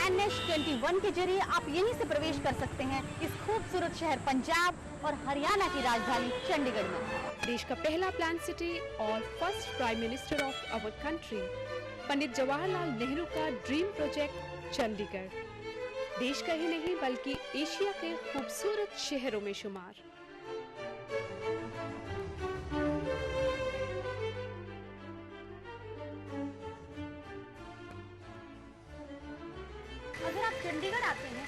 NH21 के जरिए आप यहीं से प्रवेश कर सकते हैं इस खूबसूरत शहर पंजाब और हरियाणा की राजधानी चंडीगढ़ में। देश का पहला प्लान सिटी और first prime minister of our country Pandit Jawaharlal Nehru का ड्रीम प्रोजेक्ट चंडीगढ़ देश का ही नहीं बल्कि एशिया के खूबसूरत शहरों में शुमार। अगर आप चंडीगढ़ आते हैं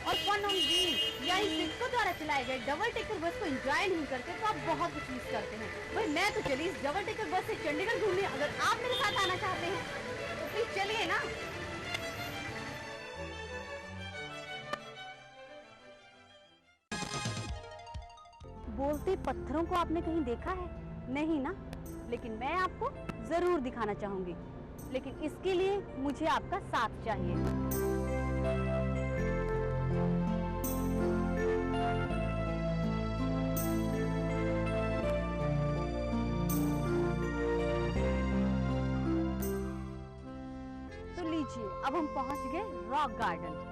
और फन ऑन व्हील या इस सिस्को द्वारा चलाए गए डबल डेकर बस को एंजॉय नहीं करते तो आप बहुत कुछ मिस करते हैं। भाई मैं तो चली इस डबल डेकर बस से चंडीगढ़ घूमने, अगर आप मेरे साथ आना चाहते हैं तो प्लीज चलिए ना। बोलते पत्थरों को आपने कहीं देखा है? नहीं ना, लेकिन मैं आपको जरूर दिखाना चाहूंगी, लेकिन इसके लिए मुझे आपका साथ चाहिए। तो लीजिए, अब हम पहुंच गए rock garden.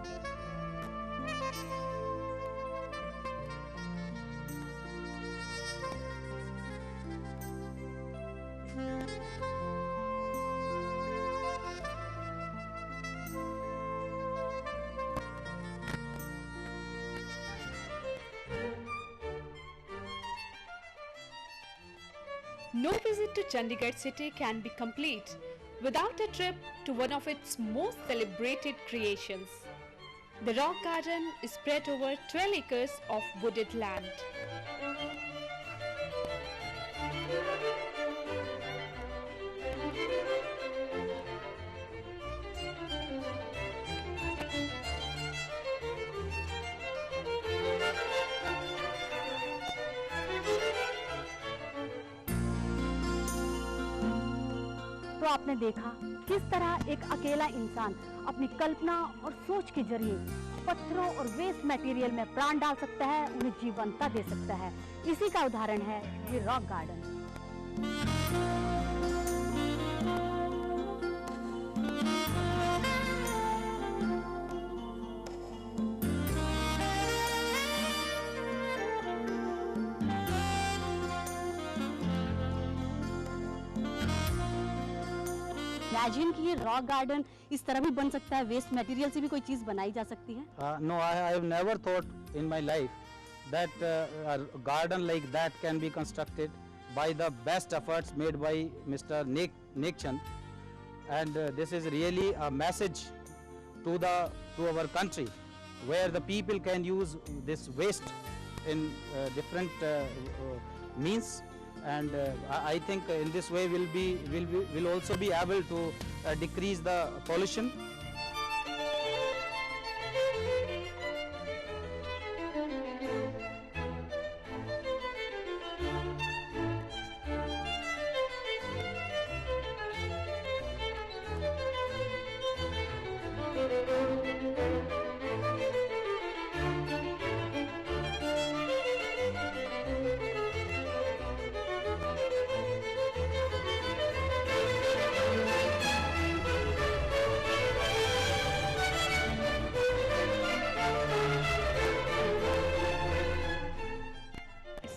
No visit to Chandigarh city can be complete without a trip to one of its most celebrated creations. The Rock Garden is spread over 12 acres of wooded land. तो आपने देखा किस तरह एक अकेला इंसान अपनी कल्पना और सोच के जरिए पत्थरों और वेस्ट मटेरियल में प्राण डाल सकता है, उन्हें जीवंतता दे सकता है। इसी का उदाहरण है ये रॉक गार्डन। इमेजिन कि ये रॉक गार्डन इस तरह भी बन सकता है, वेस्ट मटेरियल से भी कोई चीज बनाई जा सकती है। No, I have never thought in my life that a garden like that can be constructed by the best efforts made by Mr. Nick Chand, and this is really a message to our country where the people can use this waste in different means. And I think in this way will also be able to decrease the pollution.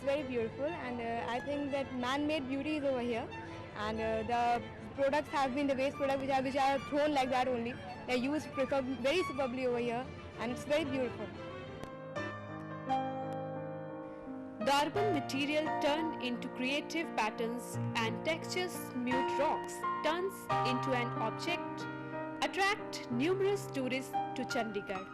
Very beautiful, and I think that man-made beauty is over here, and the products have been the waste products which are thrown like that only. They are used very superbly over here, and it's very beautiful. The urban material turned into creative patterns and textures smooth rocks turns into an object attract numerous tourists to Chandigarh.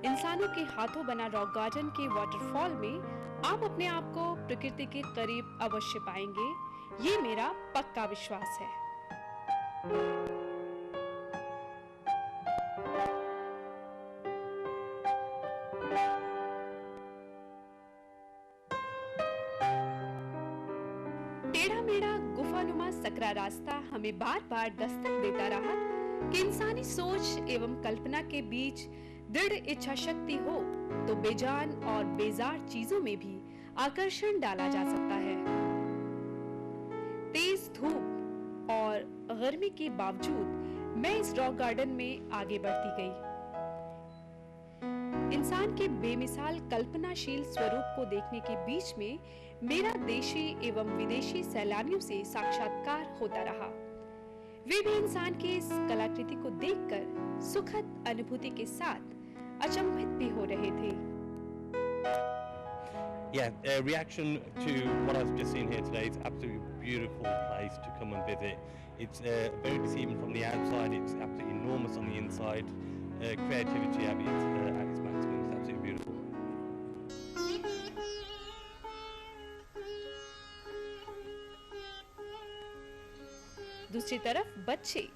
इंसानों के हाथों बना rock garden के waterfall में आप अपने आप को प्रकृति के करीब अवश्य पाएंगे, ये मेरा पक्का विश्वास है। टेढ़ा मेढ़ा गुफानुमा सकरा रास्ता हमें बार बार दस्तक देता रहा कि इंसानी सोच एवं कल्पना के बीच दृढ़ इच्छा शक्ति हो तो बेजान और बेजार चीजों में भी आकर्षण डाला जा सकता है। तेज धूप और गर्मी के बावजूद मैं इस रॉक गार्डन में आगे बढ़ती गई। इंसान के बेमिसाल कल्पनाशील स्वरूप को देखने के बीच में मेरा देशी एवं विदेशी सैलानियों से साक्षात्कार होता रहा। वे भी इंसान के इस कलाकृति को देखकर सुखद अनुभूति के साथ अचंभित भी हो रहे थे। Yeah, reaction to what I've just seen here today. It's absolutely beautiful place to come and visit. It's very deceiving from the outside. It's absolutely enormous on the inside. Creativity at its maximum. It's absolutely beautiful. दूसरी तरफ बच्चे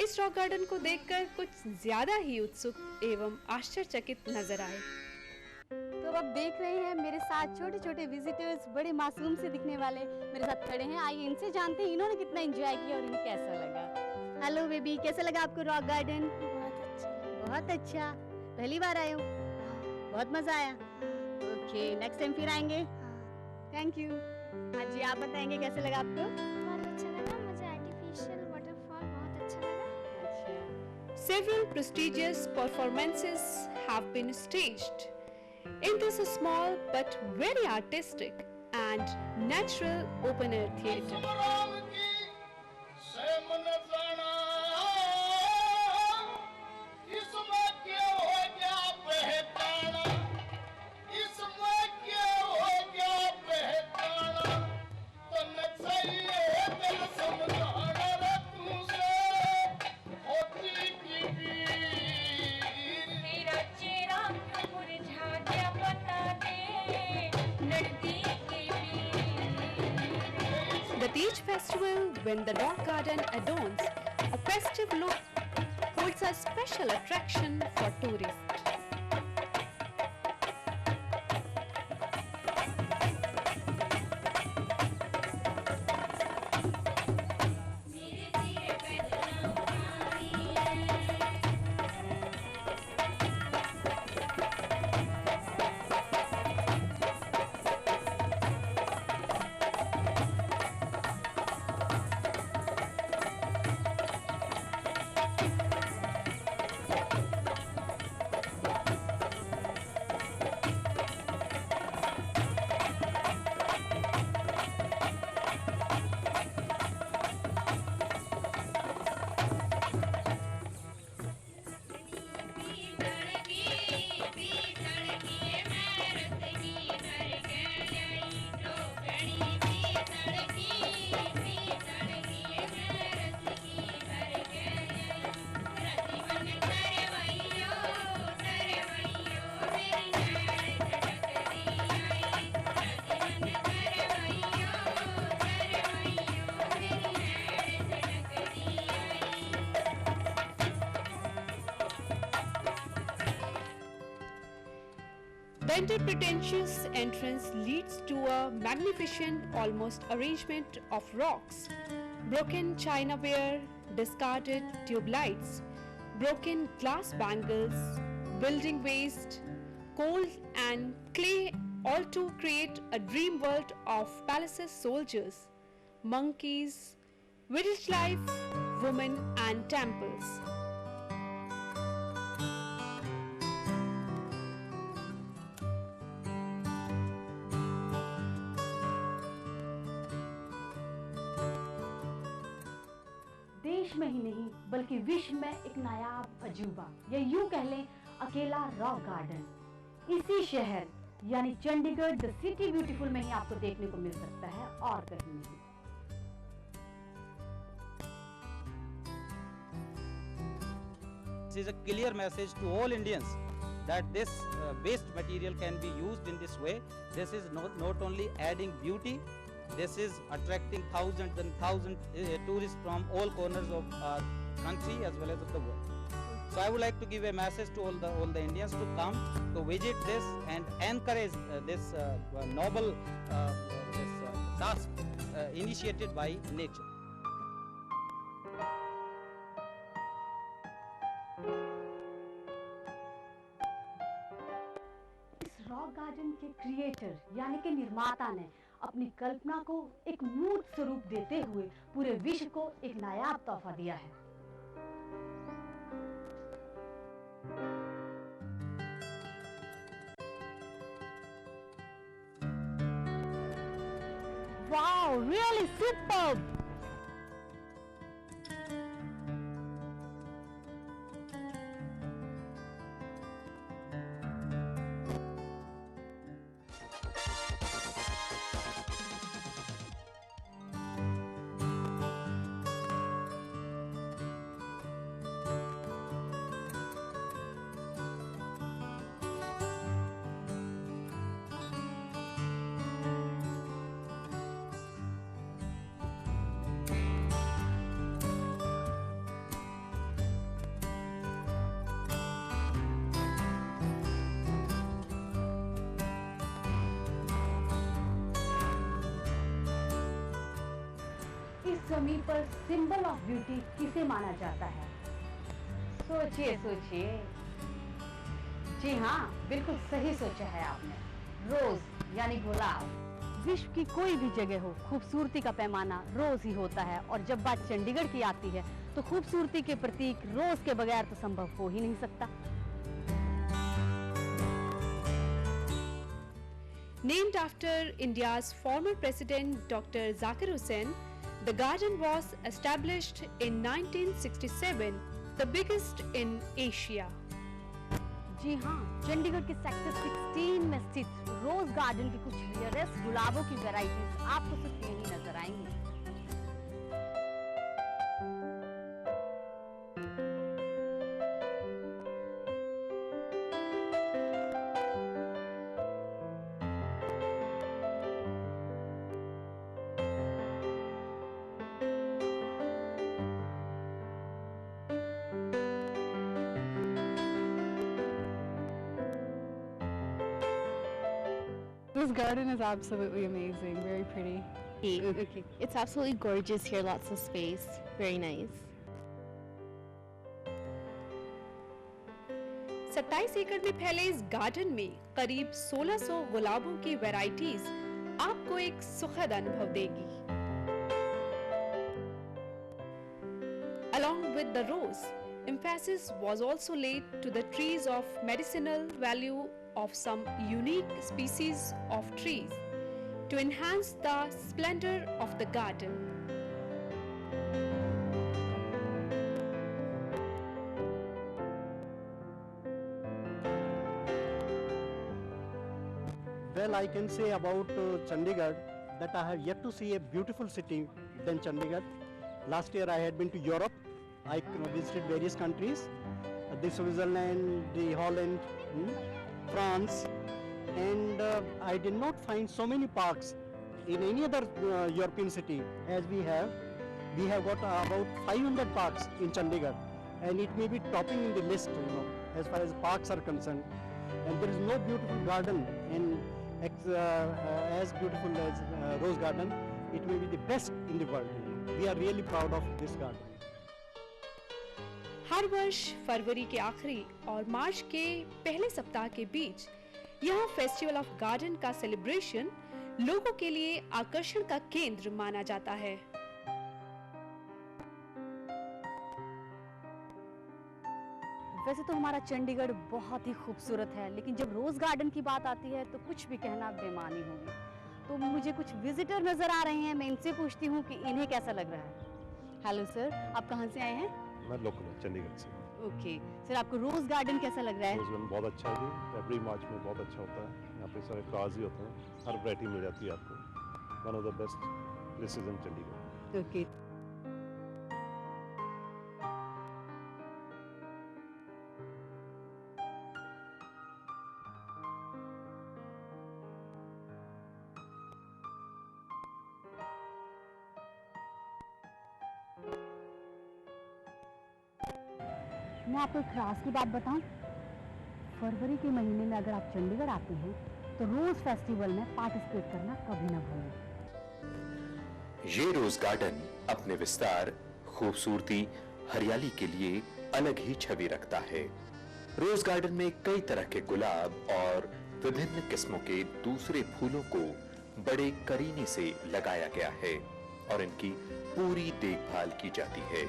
इस rock garden को देखकर कुछ ज्यादा ही उत्सुक एवं आश्चर्यचकित नजर आए। तो अब देख रहे हैं मेरे साथ छोटे छोटे विजिटर्स बड़े मासूम से दिखने वाले मेरे साथ खड़े हैं। आइए इनसे जानते हैं इन्होंने कितना एंजॉय किया और इन्हें कैसा लगा। हेलो बेबी, कैसा लगा आपको रॉक गार्डन? बहुत अच्छा। पहली बार आए हो? बहुत मजा आया। ओके, नेक्स्ट टाइम फिर आएंगे। Thank you. हाँ जी, आप बताएंगे कैसे लगा आपको? बहुत अच्छा लगा, मुझे आर्टिफिशियल वाटरफॉल बहुत अच्छा लगा। Several prestigious performances have been staged in this small but very artistic and natural open-air theatre. The Tej Festival, when the rock garden adorns a festive look, holds a special attraction for tourists. The interpretentious entrance leads to a magnificent almost arrangement of rocks, broken chinaware, discarded tube lights, broken glass bangles, building waste, coal and clay, all to create a dream world of palaces, soldiers, monkeys, village life, women and temples. देश में ही नहीं बल्कि विश्व में एक नायाब अजूबा या यूं कह लें अकेला रॉक गार्डन इसी शहर यानी चंडीगढ़ द सिटी ब्यूटीफुल में ही आपको देखने को मिल सकता है और कहीं नहीं। This is a clear message to all Indians that this waste material can be used in this way. This is not only adding beauty, this is attracting thousands and thousands tourists from all corners of our country as well as of the world. So I would like to give a message to all the Indians to come to visit this and encourage this noble task initiated by nature. इस rock garden के के creator यानी कि निर्माता ने अपनी कल्पना को एक मूर्त स्वरूप देते हुए पूरे विश्व को एक नायाब तोहफा दिया है। Wow, really superb! जमीन पर सिंबल ऑफ ब्यूटी किसे माना जाता है? सोचिए सोचिए। जी हाँ, बिल्कुल सही सोचा है आपने। रोज यानी गुलाब। विश्व की कोई भी जगह हो, खूबसूरती का पैमाना रोज ही होता है, और जब बात चंडीगढ़ की आती है तो खूबसूरती के प्रतीक रोज के बगैर तो संभव हो ही नहीं सकता। Named after India's former President Dr. Zakir Hussain, the garden was established in 1967, the biggest in Asia. जी हाँ, चंडीगढ़ के सेक्टर 16 में स्थित रोज गार्डन की कुछ रेयरेस्ट गुलाबों की वैरायटीज आपको सिर्फ यहीं नजर आएंगी। This garden is absolutely amazing, very pretty. Okay. It's absolutely gorgeous here, lots of space, very nice. 27 एकड़ में फैले इस गार्डन में करीब 1600 गुलाबों की वैरायटीज आपको एक सुखद अनुभव देगी। Along with the rose, emphasis was also laid to the trees of medicinal value of some unique species of trees to enhance the splendor of the garden. Well, I can say about Chandigarh that I have yet to see a beautiful city than Chandigarh. Last year I had been to Europe. I visited various countries, the Switzerland, the Holland, France, and I did not find so many parks in any other European city as we have. We have got about 500 parks in Chandigarh, and it may be topping in the list, as far as parks are concerned. And there is no beautiful garden as beautiful as Rose Garden. It may be the best in the world. We are really proud of this garden. हर वर्ष फरवरी के आखिरी और मार्च के पहले सप्ताह के बीच यहाँ festival of garden का सेलिब्रेशन लोगों के लिए आकर्षण का केंद्र माना जाता है। वैसे तो हमारा चंडीगढ़ बहुत ही खूबसूरत है, लेकिन जब रोज गार्डन की बात आती है तो कुछ भी कहना बेमानी होगी। तो मुझे कुछ विजिटर नजर आ रहे हैं, मैं इनसे पूछती हूँ कि इन्हें कैसा लग रहा है। हेलो सर, आप कहाँ से आए हैं? मैं लोकल हूँ, चंडीगढ़ से। ओके सर, आपको रोज गार्डन कैसा लग रहा है? रोज गार्डन बहुत अच्छा है जी, फरवरी मार्च में बहुत अच्छा होता है। यहाँ पे सारे फ्लावर्स ही होते हैं, हर वैरायटी मिल जाती है आपको। One of the best places in Chandigarh. Okay मैं आपको एक खास की बात बताऊं, फरवरी के महीने में अगर आप चंडीगढ़ आते हैं तो रोज फेस्टिवल में पार्टिसिपेट करना कभी ना भूलें। ये रोज गार्डन अपने विस्तार, खूबसूरती, हरियाली के लिए अलग ही छवि रखता है। रोज गार्डन में कई तरह के गुलाब और विभिन्न किस्मों के दूसरे फूलों को बड़े करीने से लगाया गया है और इनकी पूरी देखभाल की जाती है।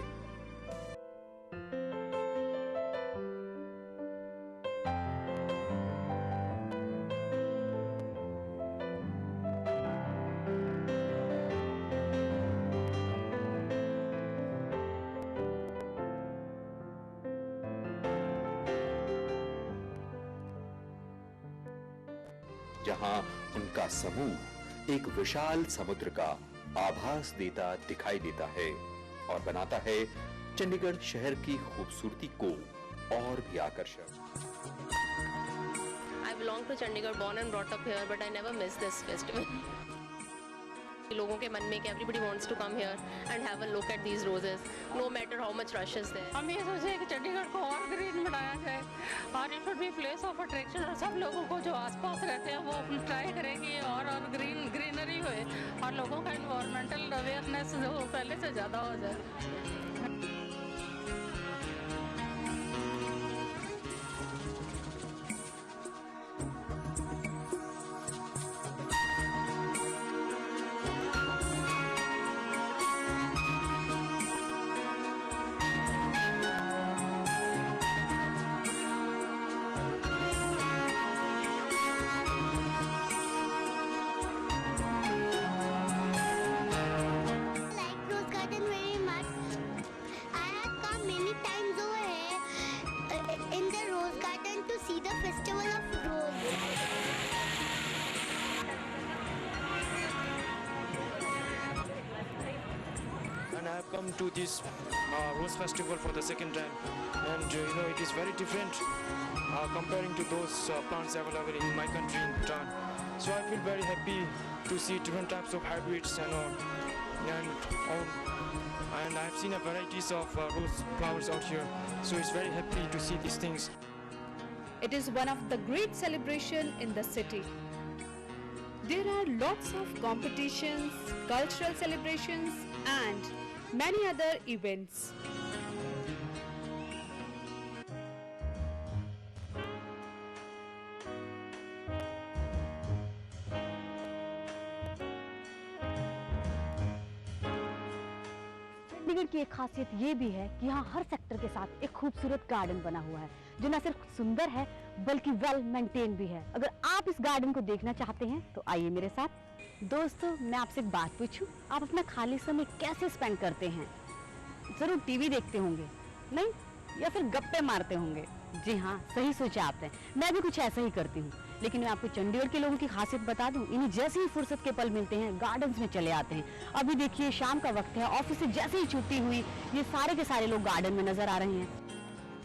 जहां उनका समूह एक विशाल समुद्र का आभास देता दिखाई देता है और बनाता है चंडीगढ़ शहर की खूबसूरती को और भी आकर्षक। I belong to Chandigarh, born and brought up here, but I never miss this festival. लोगों के मन में कि everybody wants to come here and have a look at these roses, no matter how much rush is there. हम ये सोचे कि चंडीगढ़ को और ग्रीन बनाया जाए और it should be place of attraction और सब लोगों को जो आसपास रहते हैं वो ट्राई करेंगे और ग्रीनरी होए और लोगों का इन्वायरमेंटल अवेयरनेस जो पहले से ज़्यादा हो जाए। And I have come to this Rose Festival for the second time, and you know it is very different comparing to those plants available in my country in Bhutan. So I feel very happy to see different types of hybrids and all, and I have seen a varieties of rose flowers out here. So it's very happy to see these things. It is one of the great celebration in the city. There are lots of competitions, cultural celebrations and many other events. Chandigarh की एक खासियत ये भी है कि यहाँ हर sector के साथ एक खूबसूरत गार्डन बना हुआ है जो न सिर्फ सुंदर है बल्कि वेल मेंटेन भी है। अगर आप इस गार्डन को देखना चाहते हैं तो आइए मेरे साथ। दोस्तों, मैं आपसे एक बात पूछूं, आप अपना खाली समय कैसे स्पेंड करते हैं? जरूर टीवी देखते होंगे, नहीं? या फिर गप्पे मारते होंगे? जी हाँ, सही सोचा आपने। मैं भी कुछ ऐसा ही करती हूँ, लेकिन मैं आपको चंडीगढ़ के लोगों की खासियत बता दूं, इन्हें जैसे ही फुर्सत के पल मिलते हैं गार्डन्स में चले आते हैं। अभी देखिए शाम का वक्त है, ऑफिस से जैसे ही छुट्टी हुई ये सारे के सारे लोग गार्डन में नजर आ रहे हैं।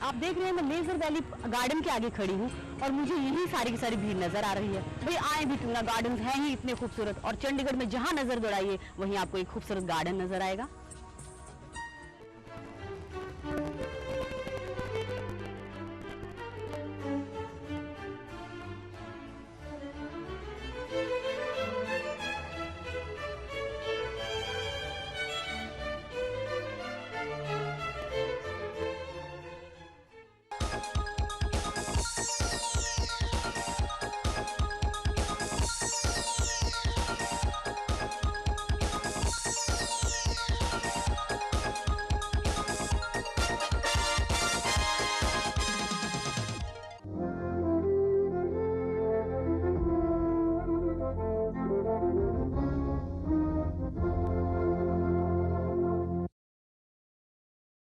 आप देख रहे हैं मैं लेजर वैली गार्डन के आगे खड़ी हूँ और मुझे यही सारी की सारी भीड़ नजर आ रही है। भाई आए भी क्यों ना, गार्डन है ही इतने खूबसूरत और चंडीगढ़ में जहाँ नजर दौड़ाइए वहीं आपको एक खूबसूरत गार्डन नजर आएगा।